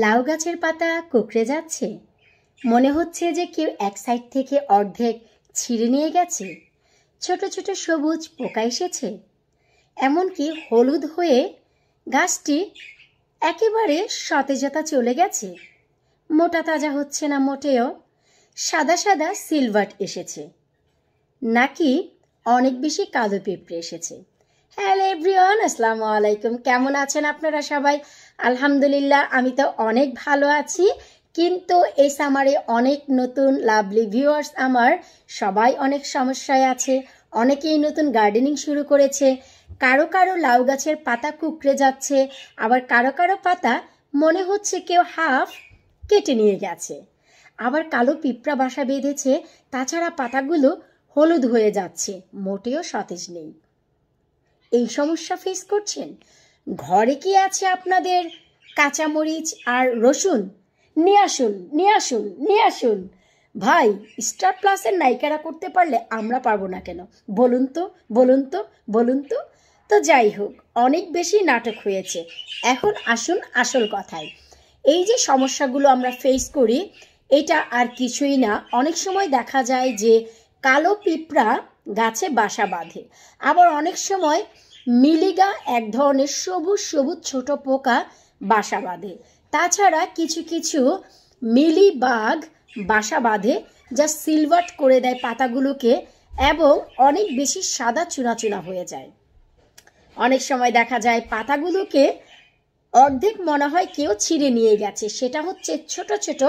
লাউ গাছের পাতা কুঁকড়ে যাচ্ছে, মনে হচ্ছে যে কেউ এক সাইড থেকে অর্ধেক ছিঁড়ে নিয়ে গেছে। ছোট ছোট সবুজ পোকা এসেছে, এমনকি হলুদ হয়ে গাছটি একেবারে সতেজতা চলে গেছে। মোটা তাজা হচ্ছে না মোটেও, সাদা সাদা সিলভার এসেছে, নাকি অনেক বেশি কালো পিঁপড়ে এসেছে। হ্যালো এভরিওয়ান, আসসালামু আলাইকুম। কেমন আছেন আপনারা সবাই? আলহামদুলিল্লাহ, আমি তো অনেক ভালো আছি। কিন্তু এই সামারে অনেক নতুন লাভলি ভিউয়ার্স আমার সবাই অনেক সমস্যায় আছে। অনেকেই নতুন গার্ডেনিং শুরু করেছে। কারো কারো লাউ গাছের পাতা কুঁকড়ে যাচ্ছে, আবার কারো কারো পাতা মনে হচ্ছে কেউ হাফ কেটে নিয়ে গেছে। আবার কালো পিঁপড়া বাসা বেঁধেছে। তাছাড়া পাতাগুলো হলুদ হয়ে যাচ্ছে, মোটেও সতেজ নেই। এই সমস্যা ফেস করছেন? ঘরে কি আছে আপনাদের কাঁচামরিচ আর রসুন? নিয়ে আসুন, নিয়ে আসুন, নিয়ে আসুন। ভাই, স্টার প্লাসের নায়িকারা করতে পারলে আমরা পারবো না কেন? বলুন তো, বলুন তো, বলুন তো। তো যাই হোক, অনেক বেশি নাটক হয়েছে, এখন আসুন আসল কথায়। এই যে সমস্যাগুলো আমরা ফেস করি, এটা আর কিছুই না। অনেক সময় দেখা যায় যে কালো পিঁপড়া গাছে বাসা বাঁধে, আবার অনেক সময় মিলিগা এক ধরনের সবুজ সবুজ ছোট পোকা বাসা বাঁধে। তাছাড়া কিছু কিছু মিলিবাগ বাসা বাঁধে, যা সিলভার করে দেয় পাতাগুলোকে এবং অনেক বেশি সাদা চুনা চুনা হয়ে যায়। অনেক সময় দেখা যায় পাতাগুলোকে অর্ধেক মনে হয় কেউ ছিঁড়ে নিয়ে গেছে। সেটা হচ্ছে ছোট ছোট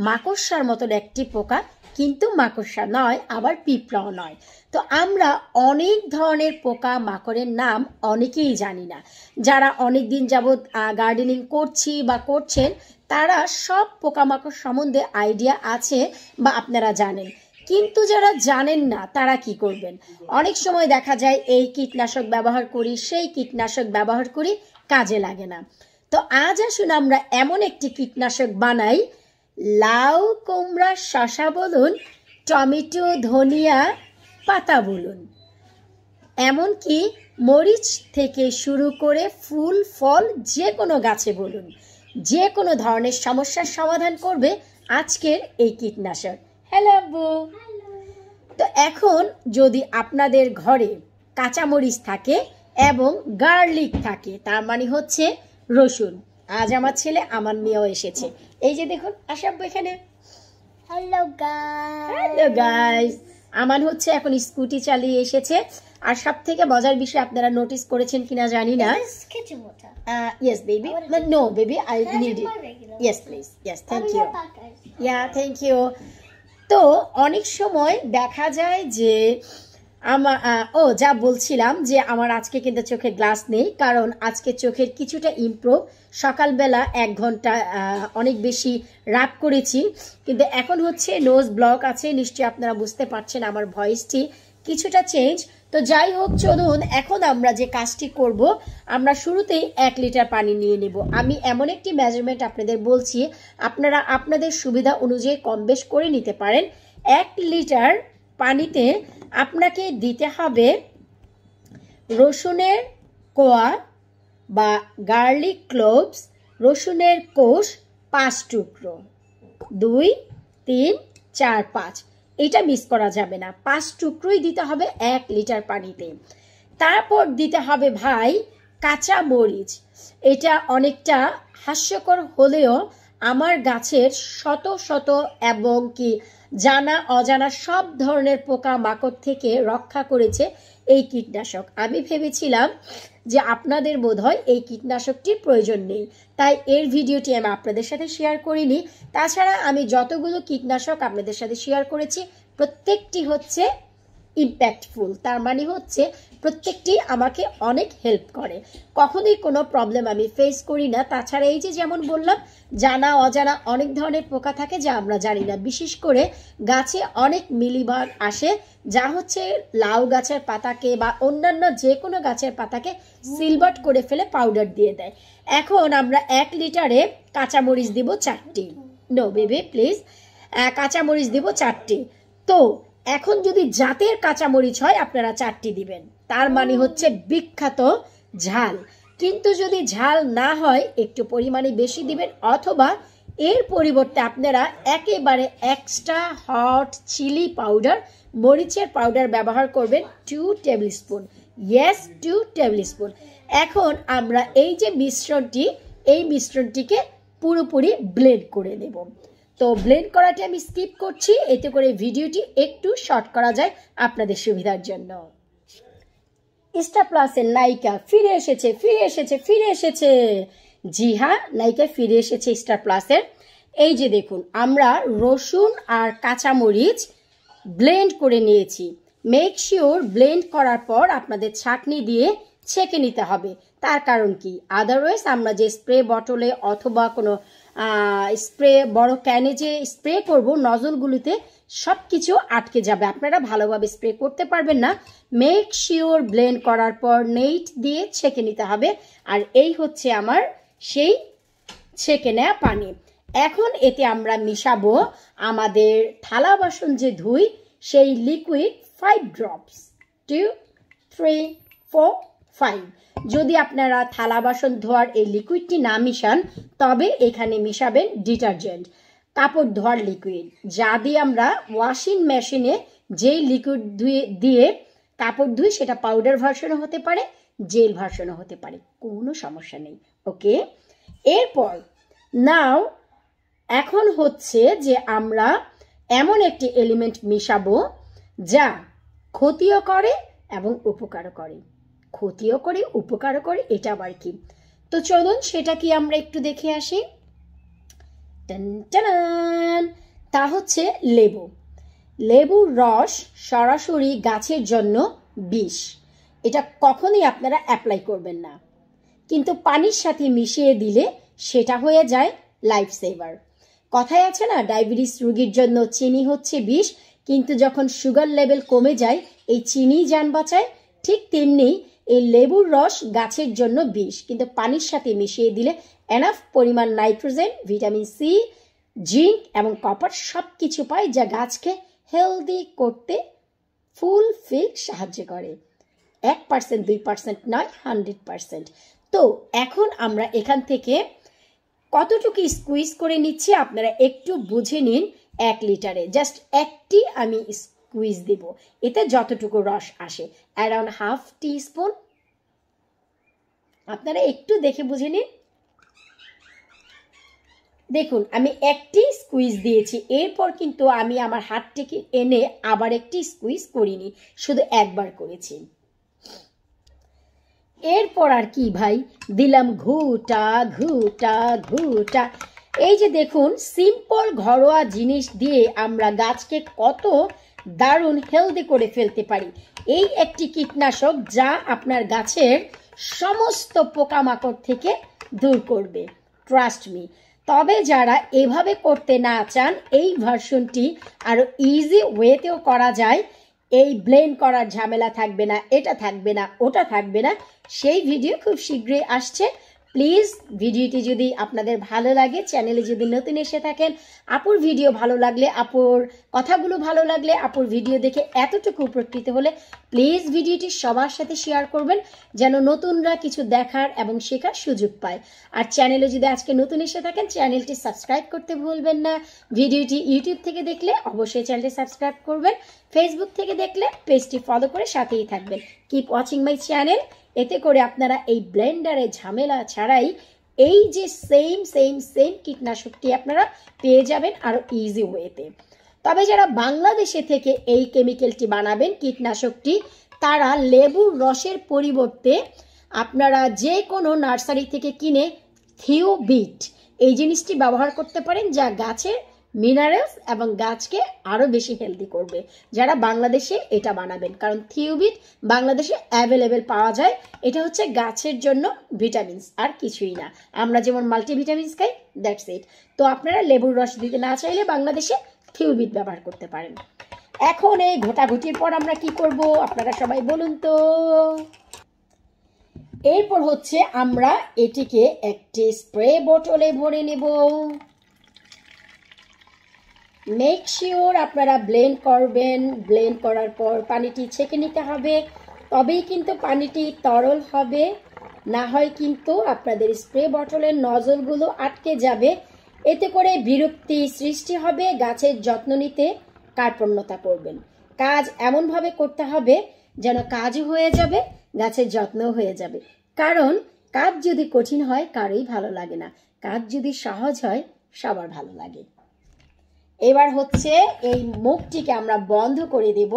মাকড়সার মতন একটি পোকা, কিন্তু মাকড়সা নয়, আবার পিঁপড়াও নয়। তো আমরা অনেক ধরনের পোকা মাকড়ের নাম অনেকেই জানি না। যারা অনেক দিন যাবৎ গার্ডেনিং করছি বা করছেন, তারা সব পোকামাকড় সম্বন্ধে আইডিয়া আছে বা আপনারা জানেন। কিন্তু যারা জানেন না তারা কি করবেন? অনেক সময় দেখা যায় এই কীটনাশক ব্যবহার করি, সেই কীটনাশক ব্যবহার করি, কাজে লাগে না। তো আজ আসুন আমরা এমন একটি কীটনাশক বানাই, লাউ, কুমড়া, শসা বলুন, টমেটো, ধনিয়া পাতা বলুন, এমনকি মরিচ থেকে শুরু করে ফুল ফল যে কোনো গাছে বলুন, যে কোনো ধরনের সমস্যার সমাধান করবে আজকের এই কীটনাশক। হ্যালো আব্বু। তো এখন যদি আপনাদের ঘরে কাঁচামরিচ থাকে এবং গার্লিক থাকে, তার মানে হচ্ছে রসুন। আজ আমার ছেলে, আমার মেয়েও এসেছে। এই যে দেখুন, আসাব্বু এখানে। Hello guys. Hello guys. Aman হচ্ছে এখন স্কুটি চালিয়ে এসেছে। আর সব থেকে মজার বিষয়, আপনারা নোটিস করেছেন কিনা জানি না। Yes baby. No baby, I need it. Yes please. Yes, thank you. Yeah, thank you. তো অনেক সময় দেখা যায় যে যা বলছিলাম যে আমার আজকে কিন্তু চোখে গ্লাস নেই, কারণ আজকে চোখের কিছুটা ইমপ্রুভ। সকালবেলা 1 ঘন্টা অনেক বেশি রাত করেছি, কিন্তু এখন হচ্ছে নোজ ব্লক আছে। নিশ্চয়ই আপনারা বুঝতে পারছেন আমার ভয়েসটি কিছুটা চেঞ্জ। তো যাই হোক, চলুন এখন আমরা যে কাজটি করব, আমরা শুরুতেই 1 লিটার পানি নিয়ে নেব। আমি এমন একটি মেজারমেন্ট আপনাদের বলছি, আপনারা আপনাদের সুবিধা অনুযায়ী কম বেশ করে নিতে পারেন। 1 লিটার পানিতে আপনাকে দিতে হবে রসুনের কোয়া বা গার্লিক ক্লোভস, রসুনের কোষ 5 টুকরো, 2, 3, 4, 5। এটা মিস করা যাবে না, 5 টুকরোই দিতে হবে 1 লিটার পানিতে। তারপর দিতে হবে ভাই কাঁচা মরিচ। এটা অনেকটা হাস্যকর হলেও আমার গাছের শত শত এবং কি জানা অজানা সব ধরনের পোকা মাকড় থেকে রক্ষা করেছে এই কীটনাশক। আমি ভেবেছিলাম যে আপনাদের বোধহয় এই কীটনাশকটির প্রয়োজন নেই, তাই এর ভিডিওটি আমি আপনাদের সাথে শেয়ার করিনি। তাছাড়া আমি যতগুলো কীটনাশক আপনাদের সাথে শেয়ার করেছি, প্রত্যেকটি হচ্ছে ইম্প্যাক্টফুল। তার মানে হচ্ছে প্রত্যেকটি আমাকে অনেক হেল্প করে, কখনোই কোনো প্রবলেম আমি ফেস করি না। তাছাড়া এই যে যেমন বললাম, জানা অজানা অনেক ধরনের পোকা থাকে যা আমরা জানি না। বিশেষ করে গাছে অনেক মিলিবাগ আসে, যা হচ্ছে লাউ গাছের পাতাকে বা অন্যান্য যে কোনো গাছের পাতাকে সিলভার করে ফেলে পাউডার দিয়ে দেয়। এখন আমরা 1 লিটারে কাঁচামরিচ দিব 4টি। নো বেবি প্লিজ, কাঁচামরিচ দিব 4টি। তো এখন যদি জাতের কাঁচামরিচ হয় আপনারা 4টি দিবেন, তার মানে হচ্ছে বিখ্যাত ঝাল। কিন্তু যদি ঝাল না হয় একটু পরিমাণে বেশি দিবেন, অথবা এর পরিবর্তে আপনারা একেবারে এক্সট্রা হট চিলি পাউডার, মরিচের পাউডার ব্যবহার করবেন 2 table spoon. Yes, 2 table spoon. এখন আমরা এই যে মিশ্রণটিকে পুরোপুরি ব্লেন্ড করে নেব। তো ব্লেন্ড করাটি আমি স্কিপ করছি, এতে করে ভিডিওটি একটু শর্ট করা যায় আপনাদের সুবিধার জন্য। স্টার প্লাসের নায়িকা ফিরে এসেছে। জি হ্যাঁ, নায়িকা ফিরে এসেছে স্টার প্লাসের। এই যে দেখুন, আমরা রসুন আর কাঁচামরিচ ব্লেন্ড করে নিয়েছি। মেক শিওর ব্লেন্ড করার পর আপনাদের ছাঁকনি দিয়ে ছেঁকে নিতে হবে। তার কারণ কি, আদারওয়াইজ আমরা যে স্প্রে বটলে অথবা কোনো স্প্রে বড় ক্যানে যে স্প্রে করব, নজলগুলিতে সব কিছু আটকে যাবে, আপনারা ভালোভাবে স্প্রে করতে পারবেন না। মেক শিওর ব্লেন্ড করার পর নেট দিয়ে ছেঁকে নিতে হবে। আর এই হচ্ছে আমার সেই ছেঁকে নেওয়া পানি। এখন এতে আমরা মিশাবো আমাদের থালা বাসন যে ধুই সেই লিকুইড 5 ড্রপস, 2, 3, 4, 5। যদি আপনারা থালা বাসন ধোয়ার এই লিকুইডটি না মিশান, তবে এখানে মিশাবেন ডিটারজেন্ট, কাপড় ধোয়ার লিকুইড, যা দিয়ে আমরা ওয়াশিং মেশিনে যেই লিকুইড দিয়ে কাপড় ধুই, সেটা পাউডার ভার্সনও হতে পারে, জেল ভার্সনও হতে পারে, কোনো সমস্যা নেই। ওকে, এরপর নাও এখন হচ্ছে যে আমরা এমন একটি এলিমেন্ট মিশাবো যা ক্ষতিও করে এবং উপকারও করে। ক্ষতিও করে, উপকারও করে, এটা আবার কি? তো চলুন সেটা কি আমরা একটু দেখে আসি। তা হচ্ছে লেবু। লেবুর রস সরাসরি গাছের জন্য বিষ, এটা কখনোই আপনারা অ্যাপ্লাই করবেন না, কিন্তু পানির সাথে মিশিয়ে দিলে সেটা হয়ে যায় লাইফ সেভার। কথায় আছে না, ডায়াবেটিস রোগীর জন্য চিনি হচ্ছে বিষ, কিন্তু যখন সুগার লেভেল কমে যায় এই চিনি জান বাঁচায়। ঠিক তেমনি এই লেবুর রস গাছের জন্য বিষ, কিন্তু পানির সাথে মিশিয়ে দিলে এনাফ পরিমাণ নাইট্রোজেন, ভিটামিন সি, জিঙ্ক এবং কপার সব কিছু পায়, যা গাছকে হেলদি করতে ফুলফিল সাহায্য করে। 1%, 2% নয়, 100%। তো এখন আমরা এখান থেকে কতটুকু স্কুইজ করে নিচ্ছি আপনারা একটু বুঝে নিন। 1 লিটারে জাস্ট একটি আমি স্কুইজ দেব, এতে যতটুকু রস আসে, অ্যারাউন্ড হাফ টিস্পুন। আপনারা একটু দেখে বুঝে নিন। দেখুন আমি একটি স্কুইজ দিয়েছি, এরপর কিন্তু আমি আমার হাতটিকে এনে আবার একটি স্কুইজ করিনি, শুধু একবার করেছি। এরপর আর কি ভাই, দিলাম ঘুটা ঘুটা ঘুটা। এই যে দেখুন, সিম্পল ঘরোয়া জিনিস দিয়ে আমরা গাছকে কত দারুণ হেলদি করে ফেলতে পারি। এই একটি কীটনাশক যা আপনার গাছের সমস্ত পোকামাকড় থেকে দূর করবে, ট্রাস্ট মি। তবে যারা এভাবে করতে না চান, এই ভার্সনটি আরো ইজি ওয়েতেও করা যায়, এই ব্লেন্ড করার ঝামেলা থাকবে না, এটা থাকবে না, ওটা থাকবে না, সেই ভিডিও খুব শীঘ্রই আসছে। প্লিজ ভিডিওটি যদি আপনাদের ভালো লাগে, চ্যানেলে যদি নতুন এসে থাকেন, আপুর ভিডিও ভালো লাগলে, আপুর কথাগুলো ভালো লাগলে, আপুর ভিডিও দেখে এতটুকু উপকৃত হলে প্লিজ ভিডিওটি সবার সাথে শেয়ার করবেন, যেন নতুনরা কিছু দেখার এবং শেখার সুযোগ পায়। আর চ্যানেলে যদি আজকে নতুন এসে থাকেন, চ্যানেলটি সাবস্ক্রাইব করতে ভুলবেন না। ভিডিওটি ইউটিউব থেকে দেখলে অবশ্যই চ্যানেলটি সাবস্ক্রাইব করবেন, ফেসবুক থেকে দেখলে পেজটি ফলো করে সাথেই থাকবেন। Keep watching my channel. এতে করে আপনারা এই ব্লেন্ডারে ঝামেলা ছাড়াই এই যে সেম কীটনাশকটি আপনারা পেয়ে যাবেন আরো ইজি ওয়েতে। তবে যারা বাংলাদেশে থেকে এই কেমিক্যালটি বানাবেন, কীটনাশকটি, তারা লেবুর রসের পরিবর্তে আপনারা যে কোনো নার্সারি থেকে কিনে থিওবিট এই জিনিসটি ব্যবহার করতে পারেন, যা গাছের মিনারেলস এবং গাছকে আরো বেশি হেলদি করবে। যারা বাংলাদেশে এটা বানাবেন, কারণ থিওবিট বাংলাদেশে অ্যাভেলেবেল পাওয়া যায়। এটা হচ্ছে গাছের জন্য ভিটামিনস, আর কিছুই না। আমরা যেমন মাল্টিভিটামিনস খাই, দ্যাটস ইট। তো আপনারা লেবুর রস দিতে না চাইলে বাংলাদেশে থিওবিট ব্যবহার করতে পারেন। এখন এই ঘোটাঘুটির পর আমরা কি করব আপনারা সবাই বলুন তো। এরপর হচ্ছে আমরা এটিকে একটি স্প্রে বোতলে ভরে নেব। মেক শিওর আপনারা ব্লেন্ড করবেন, ব্লেন্ড করার পর পানিটি ছেঁকে নিতে হবে, তবেই কিন্তু পানিটি তরল হবে। না হয় কিন্তু আপনাদের স্প্রে বটলের নজলগুলো আটকে যাবে। এতে করে বিরক্তি সৃষ্টি হবে, গাছের যত্ন নিতে কার্পণ্যতা করবেন। কাজ এমনভাবে করতে হবে যেন কাজও হয়ে যাবে, গাছের যত্নও হয়ে যাবে। কারণ কাজ যদি কঠিন হয় কারোই ভালো লাগে না, কাজ যদি সহজ হয় সবার ভালো লাগে। এবার হচ্ছে এই মুখটিকে আমরা বন্ধ করে দেব।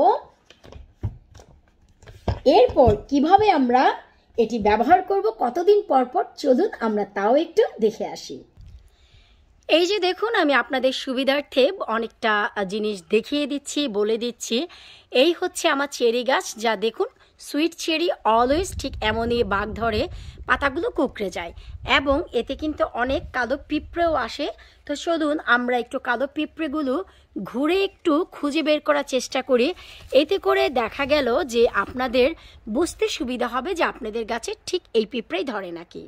এরপর কিভাবে আমরা এটি ব্যবহার করব কতদিন পর পর, চলুন আমরা তাও একটু দেখে আসি। এই যে দেখুন, আমি আপনাদের সুবিধার্থে অনেকটা জিনিস দেখিয়ে দিচ্ছি, বলে দিচ্ছি। এই হচ্ছে আমার চেরি গাছ, যা দেখুন সুইট চেরি অলওয়েজ ঠিক এমনই বাঘ ধরে, পাতাগুলো কুঁকড়ে যায় এবং এতে কিন্তু অনেক কালো পিঁপড়েও আসে। তো চলুন আমরা একটু কালো পিঁপড়েগুলো ঘুরে একটু খুঁজে বের করার চেষ্টা করি। এতে করে দেখা গেল যে আপনাদের বুঝতে সুবিধা হবে যে আপনাদের গাছে ঠিক এই পিঁপড়েই ধরে নাকি।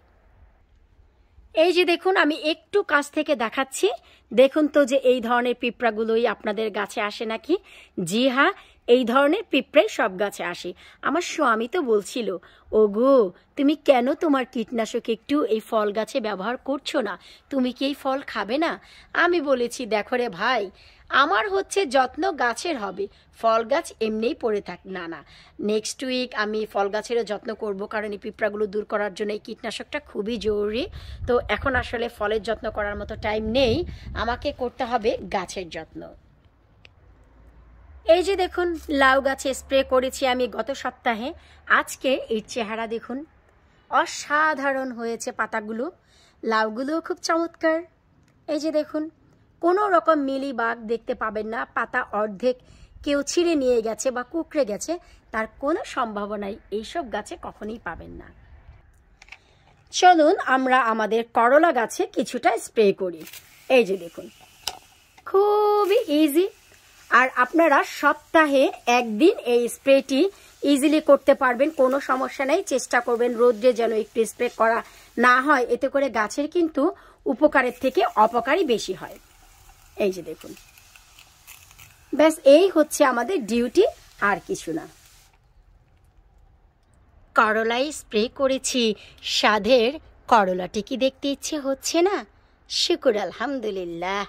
এই যে দেখুন, আমি একটু কাছ থেকে দেখাচ্ছি। দেখুন তো যে এই ধরনের পিঁপড়াগুলোই আপনাদের গাছে আসে নাকি। জি হ্যাঁ, এই ধরনের পিঁপড়াই সব গাছে আসে। আমার স্বামী তো বলছিল, ওগো তুমি কেন তোমার কীটনাশক একটু এই ফল গাছে ব্যবহার করছো না, তুমি কি এই ফল খাবে না? আমি বলেছি, দেখো রে ভাই, আমার হচ্ছে যত্ন গাছের হবে, ফল গাছ এমনিই পড়ে থাক। না না, নেক্সট উইক আমি ফল গাছেরও যত্ন করব, কারণ এই পিঁপড়াগুলো দূর করার জন্য এই কীটনাশকটা খুবই জরুরি। তো এখন আসলে ফলের যত্ন করার মতো টাইম নেই, আমাকে করতে হবে গাছের যত্ন। এই যে দেখুন, লাউ গাছে স্প্রে করেছি আমি গত সপ্তাহে। আজকে এই চেহারা দেখুন, অসাধারণ হয়েছে পাতাগুলো, লাউগুলোও খুব চমৎকার। এই যে দেখুন, কোনো রকম মিলিবাগ দেখতে পাবেন না, পাতা অর্ধেক কেউ ছিঁড়ে নিয়ে গেছে বা কুঁকড়ে গেছে, তার কোনো সম্ভাবনাই এইসব গাছে কখনোই পাবেন না। চলুন আমরা আমাদের করলা গাছে কিছুটা স্প্রে করি। এই যে দেখুন, খুবই ইজি, আর আপনারা সপ্তাহে একদিন এই স্প্রেটি ইজিলি করতে পারবেন, কোনো সমস্যা নেই। চেষ্টা করবেন রোদ্রে যেন একটু স্প্রে করা না হয়, এতে করে গাছের কিন্তু উপকারের থেকে অপকারই বেশি হয়। এই যে দেখুন, ব্যাস এই হচ্ছে আমাদের ডিউটি, আর কিছু না। করলায় স্প্রে করেছি, স্বাদের করলাটি কি দেখতে ইচ্ছে হচ্ছে না? শুকুর আলহামদুলিল্লাহ।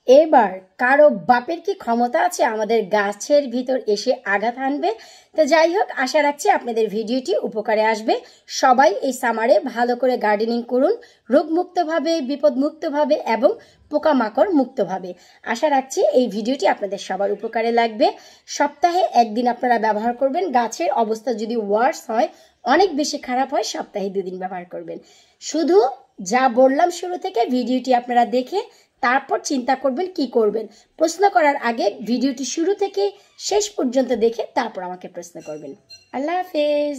এবার কারো বাপের কি ক্ষমতা আছে আমাদের গাছের ভিতর এসে আঘাত হানবে? তো যাই হোক, আশা রাখছি আপনাদের ভিডিওটি উপকারে আসবে। সবাই এই সামারে ভালো করে গার্ডেনিং করুন, রোগমুক্তভাবে, বিপদমুক্তভাবে এবং পোকামাকড় মুক্তভাবে। আশা রাখছি এই ভিডিওটি আপনাদের সবার উপকারে লাগবে। সপ্তাহে একদিন আপনারা ব্যবহার করবেন। গাছের অবস্থা যদি ওয়ার্স হয়, অনেক বেশি খারাপ হয়, সপ্তাহে 2 দিন ব্যবহার করবেন। শুধু যা বললাম শুরু থেকে, ভিডিওটি আপনারা দেখে তারপর চিন্তা করবেন কি করবেন। প্রশ্ন করার আগে ভিডিওটি শুরু থেকে শেষ পর্যন্ত দেখে তারপর আমাকে প্রশ্ন করবেন। আল্লাহ হাফেজ।